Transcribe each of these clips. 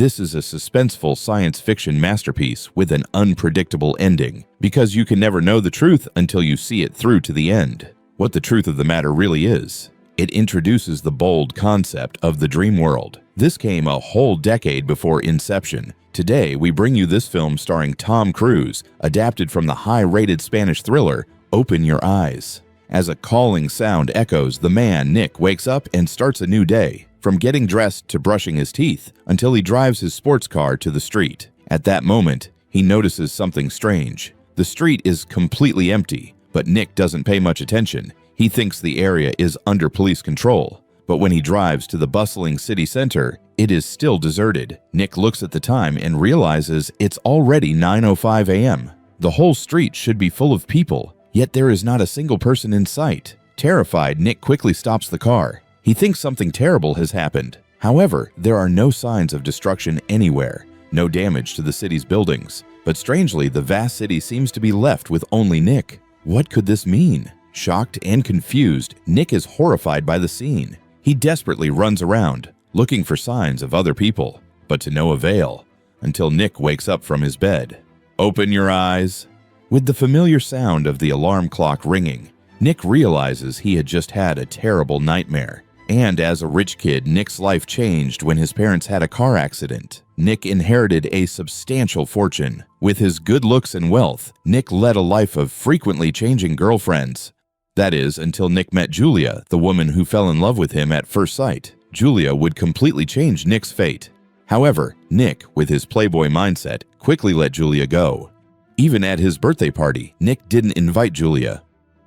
This is a suspenseful science fiction masterpiece with an unpredictable ending, because you can never know the truth until you see it through to the end. What the truth of the matter really is. It introduces the bold concept of the dream world. This came a whole decade before Inception. Today, we bring you this film starring Tom Cruise, adapted from the high-rated Spanish thriller, Open Your Eyes. As a calling sound echoes, the man, Nick, wakes up and starts a new day, from getting dressed to brushing his teeth, until he drives his sports car to the street. At that moment, he notices something strange. The street is completely empty, but Nick doesn't pay much attention. He thinks the area is under police control. But when he drives to the bustling city center, it is still deserted. Nick looks at the time and realizes it's already 9:05 a.m. The whole street should be full of people, yet there is not a single person in sight. Terrified, Nick quickly stops the car. He thinks something terrible has happened. However, there are no signs of destruction anywhere, no damage to the city's buildings. But strangely, the vast city seems to be left with only Nick. What could this mean? Shocked and confused, Nick is horrified by the scene. He desperately runs around, looking for signs of other people, but to no avail, until Nick wakes up from his bed. Open your eyes. With the familiar sound of the alarm clock ringing, Nick realizes he had just had a terrible nightmare. And as a rich kid, Nick's life changed when his parents had a car accident. Nick inherited a substantial fortune. With his good looks and wealth, Nick led a life of frequently changing girlfriends. That is, until Nick met Julia, the woman who fell in love with him at first sight. Julia would completely change Nick's fate. However, Nick, with his playboy mindset, quickly let Julia go. Even at his birthday party, Nick didn't invite Julia.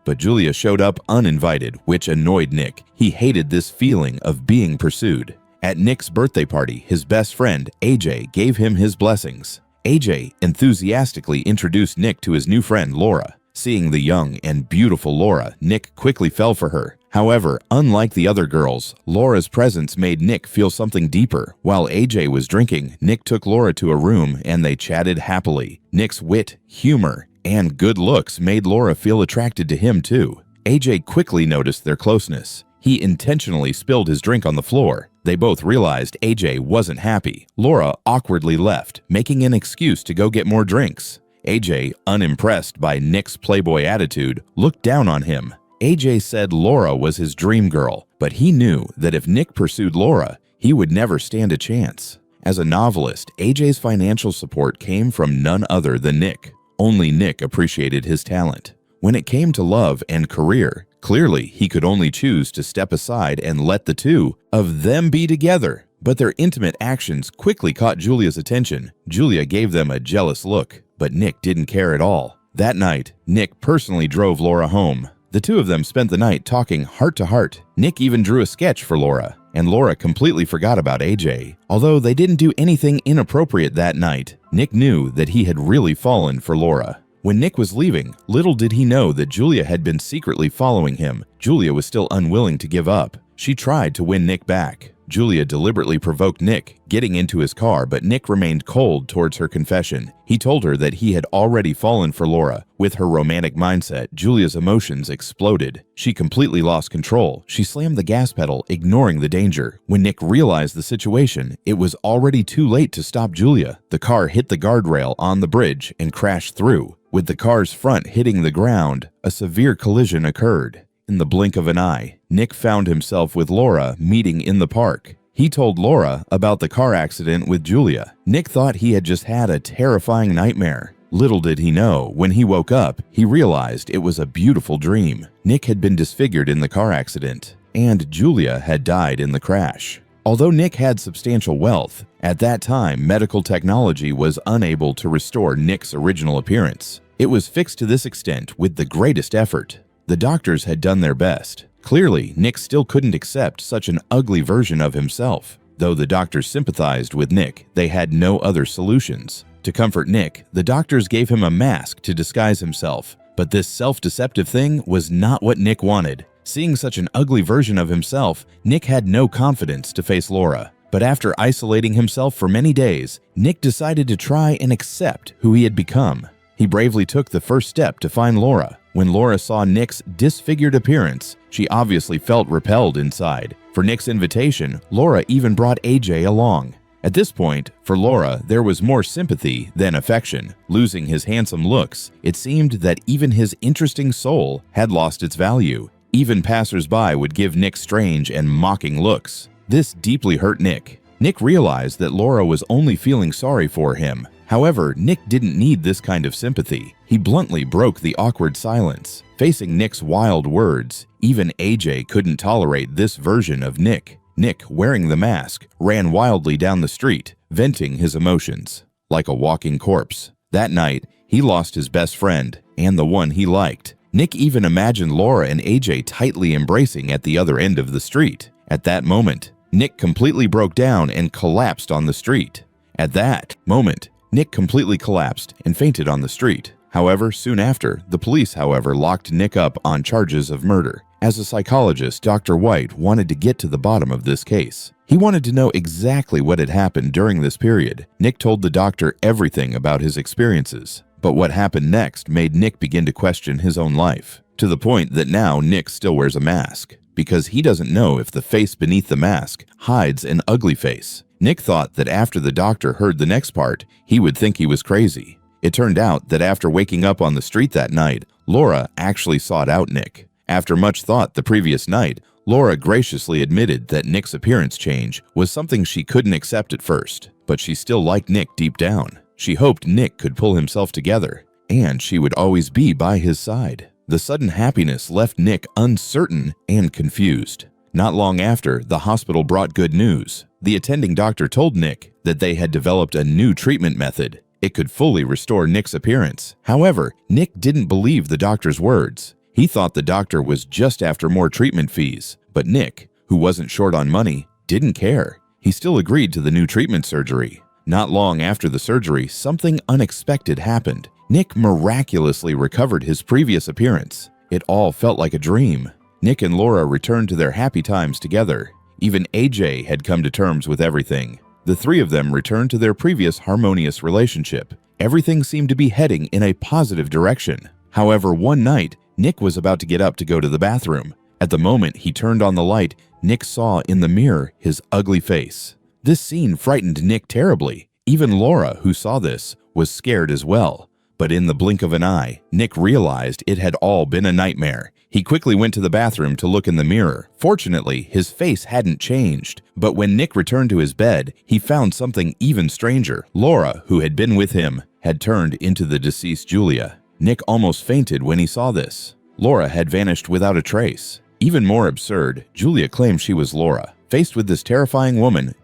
But Julia showed up uninvited, which annoyed Nick. He hated this feeling of being pursued. At Nick's birthday party, his best friend, AJ, gave him his blessings. AJ enthusiastically introduced Nick to his new friend, Laura. Seeing the young and beautiful Laura, Nick quickly fell for her. However, unlike the other girls, Laura's presence made Nick feel something deeper. While AJ was drinking, Nick took Laura to a room and they chatted happily. Nick's wit, humor, and good looks made Laura feel attracted to him too. AJ quickly noticed their closeness. He intentionally spilled his drink on the floor. They both realized AJ wasn't happy. Laura awkwardly left, making an excuse to go get more drinks. AJ, unimpressed by Nick's playboy attitude, looked down on him. AJ said Laura was his dream girl, but he knew that if Nick pursued Laura, he would never stand a chance. As a novelist, AJ's financial support came from none other than Nick. Only Nick appreciated his talent. When it came to love and career, clearly he could only choose to step aside and let the two of them be together. But their intimate actions quickly caught Julia's attention. Julia gave them a jealous look, but Nick didn't care at all. That night, Nick personally drove Laura home. The two of them spent the night talking heart to heart. Nick even drew a sketch for Laura, and Laura completely forgot about AJ. Although they didn't do anything inappropriate that night, Nick knew that he had really fallen for Laura. When Nick was leaving, little did he know that Julia had been secretly following him. Julia was still unwilling to give up. She tried to win Nick back. Julia deliberately provoked Nick, getting into his car, but Nick remained cold towards her confession. He told her that he had already fallen for Laura. With her romantic mindset, Julia's emotions exploded. She completely lost control. She slammed the gas pedal, ignoring the danger. When Nick realized the situation, it was already too late to stop Julia. The car hit the guardrail on the bridge and crashed through. With the car's front hitting the ground, a severe collision occurred. In the blink of an eye, Nick found himself with Laura meeting in the park. He told Laura about the car accident with Julia. Nick thought he had just had a terrifying nightmare. Little did he know, when he woke up, he realized it was a beautiful dream. Nick had been disfigured in the car accident, and Julia had died in the crash. Although Nick had substantial wealth, at that time medical technology was unable to restore Nick's original appearance. It was fixed to this extent with the greatest effort. The doctors had done their best. Clearly, Nick still couldn't accept such an ugly version of himself. Though the doctors sympathized with Nick, they had no other solutions. To comfort Nick, the doctors gave him a mask to disguise himself. But this self-deceptive thing was not what Nick wanted. Seeing such an ugly version of himself, Nick had no confidence to face Laura. But after isolating himself for many days, Nick decided to try and accept who he had become. He bravely took the first step to find Laura. When Laura saw Nick's disfigured appearance, she obviously felt repelled inside. For Nick's invitation, Laura even brought AJ along. At this point, for Laura, there was more sympathy than affection. Losing his handsome looks, it seemed that even his interesting soul had lost its value. Even passers-by would give Nick strange and mocking looks. This deeply hurt Nick. Nick realized that Laura was only feeling sorry for him. However, Nick didn't need this kind of sympathy. He bluntly broke the awkward silence. Facing Nick's wild words, even AJ couldn't tolerate this version of Nick. Nick, wearing the mask, ran wildly down the street, venting his emotions. Like a walking corpse. That night, he lost his best friend, and the one he liked. Nick even imagined Laura and AJ tightly embracing at the other end of the street. At that moment, Nick completely broke down and collapsed on the street. At that moment, Nick completely collapsed and fainted on the street. However, soon after, the police, locked Nick up on charges of murder. As a psychologist, Dr. White wanted to get to the bottom of this case. He wanted to know exactly what had happened during this period. Nick told the doctor everything about his experiences. But what happened next made Nick begin to question his own life, to the point that now Nick still wears a mask, because he doesn't know if the face beneath the mask hides an ugly face. Nick thought that after the doctor heard the next part, he would think he was crazy. It turned out that after waking up on the street that night, Laura actually sought out Nick. After much thought the previous night, Laura graciously admitted that Nick's appearance change was something she couldn't accept at first, but she still liked Nick deep down. She hoped Nick could pull himself together, and she would always be by his side. The sudden happiness left Nick uncertain and confused. Not long after, the hospital brought good news. The attending doctor told Nick that they had developed a new treatment method. It could fully restore Nick's appearance. However, Nick didn't believe the doctor's words. He thought the doctor was just after more treatment fees. But Nick, who wasn't short on money, didn't care. He still agreed to the new treatment surgery. Not long after the surgery, something unexpected happened. Nick miraculously recovered his previous appearance. It all felt like a dream. Nick and Laura returned to their happy times together. Even AJ had come to terms with everything. The three of them returned to their previous harmonious relationship. Everything seemed to be heading in a positive direction. However, one night, Nick was about to get up to go to the bathroom. At the moment he turned on the light, Nick saw in the mirror his ugly face. This scene frightened Nick terribly. Even Laura, who saw this, was scared as well. But in the blink of an eye, Nick realized it had all been a nightmare. He quickly went to the bathroom to look in the mirror. Fortunately, his face hadn't changed. But when Nick returned to his bed, he found something even stranger. Laura, who had been with him, had turned into the deceased Julia. Nick almost fainted when he saw this. Laura had vanished without a trace. Even more absurd, Julia claimed she was Laura. Faced with this terrifying woman,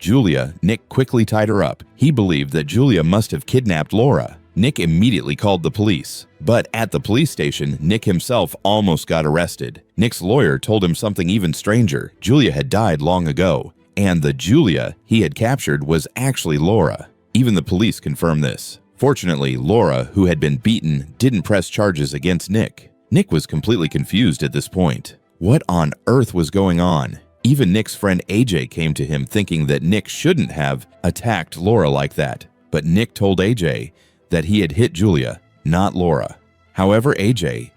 Nick quickly tied her up. He believed that Julia must have kidnapped Laura. Nick immediately called the police. But at the police station, Nick himself almost got arrested. Nick's lawyer told him something even stranger. Julia had died long ago, and the Julia he had captured was actually Laura. Even the police confirmed this. Fortunately, Laura, who had been beaten, didn't press charges against Nick. Nick was completely confused at this point. What on earth was going on? Even Nick's friend AJ came to him thinking that Nick shouldn't have attacked Laura like that. But Nick told AJ that he had hit Julia, not Laura. However, AJ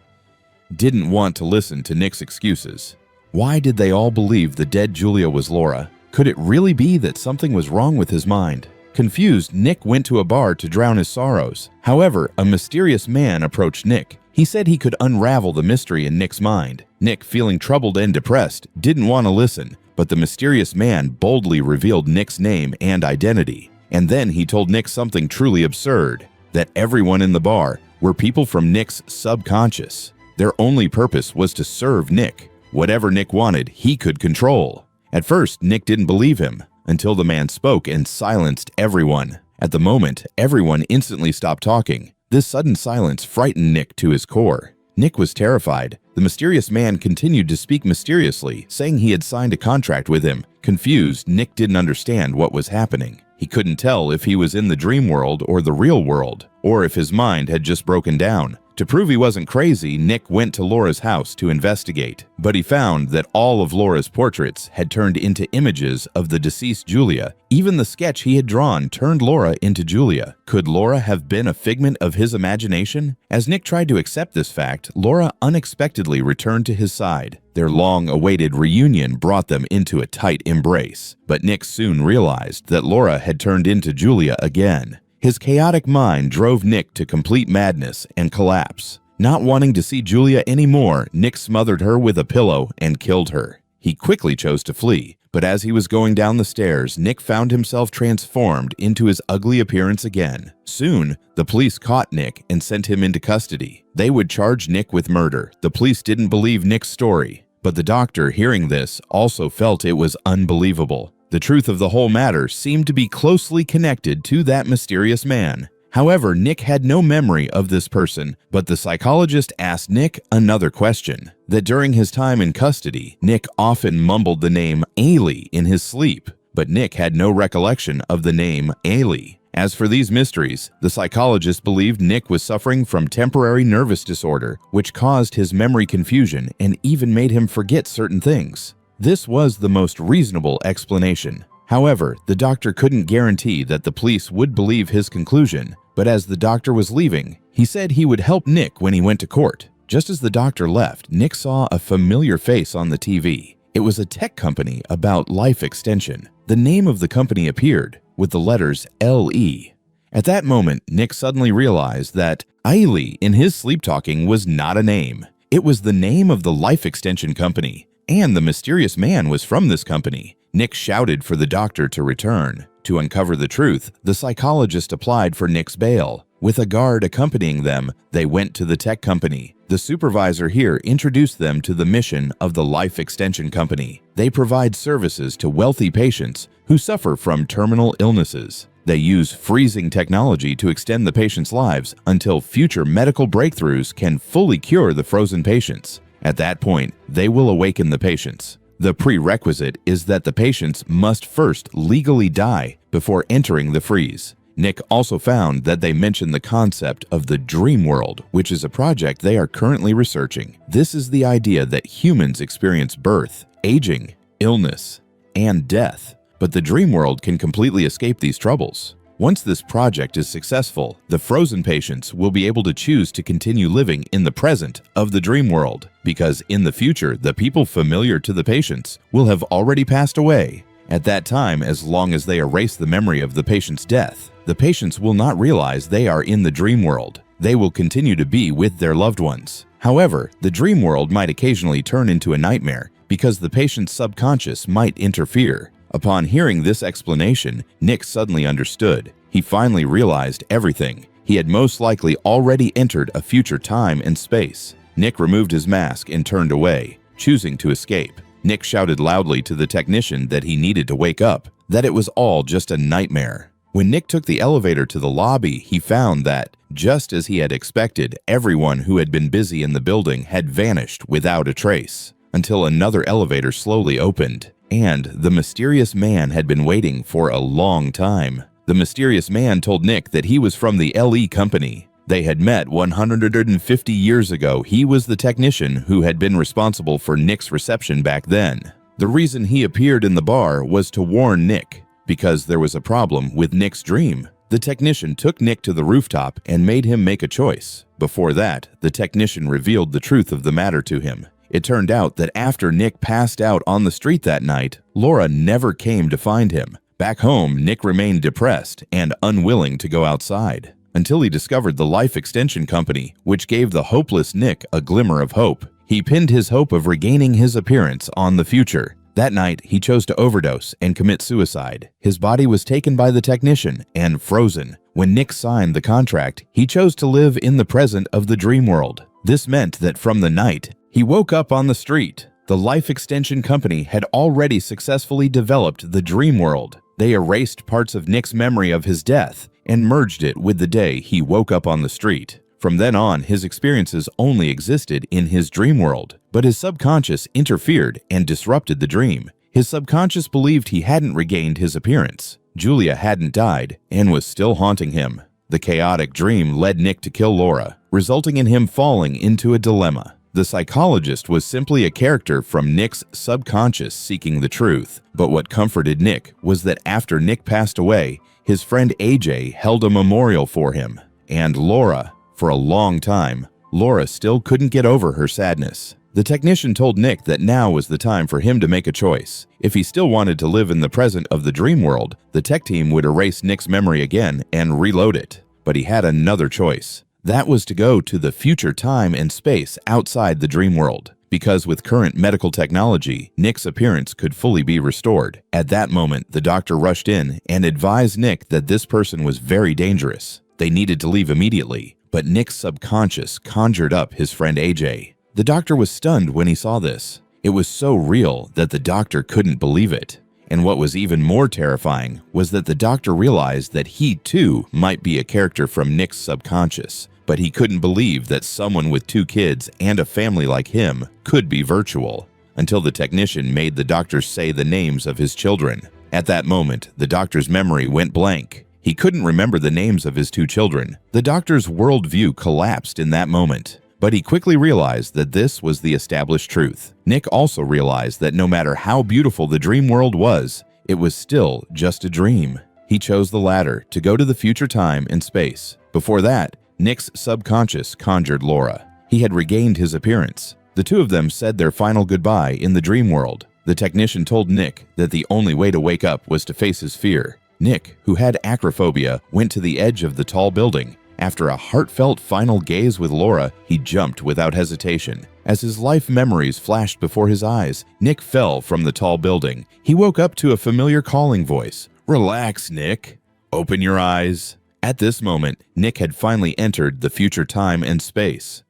didn't want to listen to Nick's excuses. Why did they all believe the dead Julia was Laura? Could it really be that something was wrong with his mind? Confused, Nick went to a bar to drown his sorrows. However, a mysterious man approached Nick. He said he could unravel the mystery in Nick's mind. Nick, feeling troubled and depressed, didn't want to listen, but the mysterious man boldly revealed Nick's name and identity. And then he told Nick something truly absurd, that everyone in the bar were people from Nick's subconscious. Their only purpose was to serve Nick. Whatever Nick wanted, he could control. At first, Nick didn't believe him, until the man spoke and silenced everyone. At the moment, everyone instantly stopped talking. This sudden silence frightened Nick to his core. Nick was terrified. The mysterious man continued to speak mysteriously, saying he had signed a contract with him. Confused, Nick didn't understand what was happening. He couldn't tell if he was in the dream world or the real world, or if his mind had just broken down. To prove he wasn't crazy, Nick went to Laura's house to investigate, but he found that all of Laura's portraits had turned into images of the deceased Julia. Even the sketch he had drawn turned Laura into Julia. Could Laura have been a figment of his imagination? As Nick tried to accept this fact, Laura unexpectedly returned to his side. Their long-awaited reunion brought them into a tight embrace, but Nick soon realized that Laura had turned into Julia again. His chaotic mind drove Nick to complete madness and collapse. Not wanting to see Julia anymore, Nick smothered her with a pillow and killed her. He quickly chose to flee, but as he was going down the stairs, Nick found himself transformed into his ugly appearance again. Soon, the police caught Nick and sent him into custody. They would charge Nick with murder. The police didn't believe Nick's story, but the doctor, hearing this, also felt it was unbelievable. The truth of the whole matter seemed to be closely connected to that mysterious man. However, Nick had no memory of this person, but the psychologist asked Nick another question. That during his time in custody, Nick often mumbled the name Ailey in his sleep, but Nick had no recollection of the name Ailey. As for these mysteries, the psychologist believed Nick was suffering from temporary nervous disorder, which caused his memory confusion and even made him forget certain things. This was the most reasonable explanation. However, the doctor couldn't guarantee that the police would believe his conclusion, but as the doctor was leaving, he said he would help Nick when he went to court. Just as the doctor left, Nick saw a familiar face on the TV. It was a tech company about life extension. The name of the company appeared with the letters LE. At that moment, Nick suddenly realized that Ailey in his sleep talking was not a name. It was the name of the life extension company, and the mysterious man was from this company. Nick shouted for the doctor to return. To uncover the truth, the psychologist applied for Nick's bail. With a guard accompanying them, they went to the tech company. The supervisor here introduced them to the mission of the life extension company. They provide services to wealthy patients who suffer from terminal illnesses. They use freezing technology to extend the patients' lives until future medical breakthroughs can fully cure the frozen patients. At that point, they will awaken the patients. The prerequisite is that the patients must first legally die before entering the freeze. Nick also found that they mentioned the concept of the dream world, which is a project they are currently researching. This is the idea that humans experience birth, aging, illness, and death, but the dream world can completely escape these troubles. Once this project is successful, the frozen patients will be able to choose to continue living in the present of the dream world, because in the future, the people familiar to the patients will have already passed away. At that time, as long as they erase the memory of the patient's death, the patients will not realize they are in the dream world. They will continue to be with their loved ones. However, the dream world might occasionally turn into a nightmare because the patient's subconscious might interfere. Upon hearing this explanation, Nick suddenly understood. He finally realized everything. He had most likely already entered a future time and space. Nick removed his mask and turned away, choosing to escape. Nick shouted loudly to the technician that he needed to wake up, that it was all just a nightmare. When Nick took the elevator to the lobby, he found that, just as he had expected, everyone who had been busy in the building had vanished without a trace, until another elevator slowly opened. And the mysterious man had been waiting for a long time. The mysterious man told Nick that he was from the LE company. They had met 150 years ago. He was the technician who had been responsible for Nick's reception back then. The reason he appeared in the bar was to warn Nick, because there was a problem with Nick's dream. The technician took Nick to the rooftop and made him make a choice. Before that, the technician revealed the truth of the matter to him. It turned out that after Nick passed out on the street that night, Laura never came to find him. Back home, Nick remained depressed and unwilling to go outside, until he discovered the life extension company, which gave the hopeless Nick a glimmer of hope. He pinned his hope of regaining his appearance on the future. That night, he chose to overdose and commit suicide. His body was taken by the technician and frozen. When Nick signed the contract, he chose to live in the present of the dream world. This meant that from the night, he woke up on the street. The life extension company had already successfully developed the dream world. They erased parts of Nick's memory of his death and merged it with the day he woke up on the street. From then on, his experiences only existed in his dream world, but his subconscious interfered and disrupted the dream. His subconscious believed he hadn't regained his appearance. Julia hadn't died and was still haunting him. The chaotic dream led Nick to kill Laura, resulting in him falling into a dilemma. The psychologist was simply a character from Nick's subconscious seeking the truth, but what comforted Nick was that after Nick passed away, his friend AJ held a memorial for him. And Laura, for a long time, Laura still couldn't get over her sadness. The technician told Nick that now was the time for him to make a choice. If he still wanted to live in the present of the dream world, the tech team would erase Nick's memory again and reload it. But he had another choice. That was to go to the future time and space outside the dream world, because with current medical technology, Nick's appearance could fully be restored. At that moment, the doctor rushed in and advised Nick that this person was very dangerous. They needed to leave immediately, but Nick's subconscious conjured up his friend AJ. The doctor was stunned when he saw this. It was so real that the doctor couldn't believe it. And what was even more terrifying was that the doctor realized that he too might be a character from Nick's subconscious. But he couldn't believe that someone with 2 kids and a family like him could be virtual, until the technician made the doctor say the names of his children. At that moment, the doctor's memory went blank. He couldn't remember the names of his 2 children. The doctor's worldview collapsed in that moment, but he quickly realized that this was the established truth. Nick also realized that no matter how beautiful the dream world was, it was still just a dream. He chose the latter, to go to the future time and space. Before that, Nick's subconscious conjured Laura. He had regained his appearance. The 2 of them said their final goodbye in the dream world. The technician told Nick that the only way to wake up was to face his fear. Nick, who had acrophobia, went to the edge of the tall building. After a heartfelt final gaze with Laura, he jumped without hesitation. As his life memories flashed before his eyes, Nick fell from the tall building. He woke up to a familiar calling voice. "Relax, Nick. Open your eyes." At this moment, Nick had finally entered the future time and space.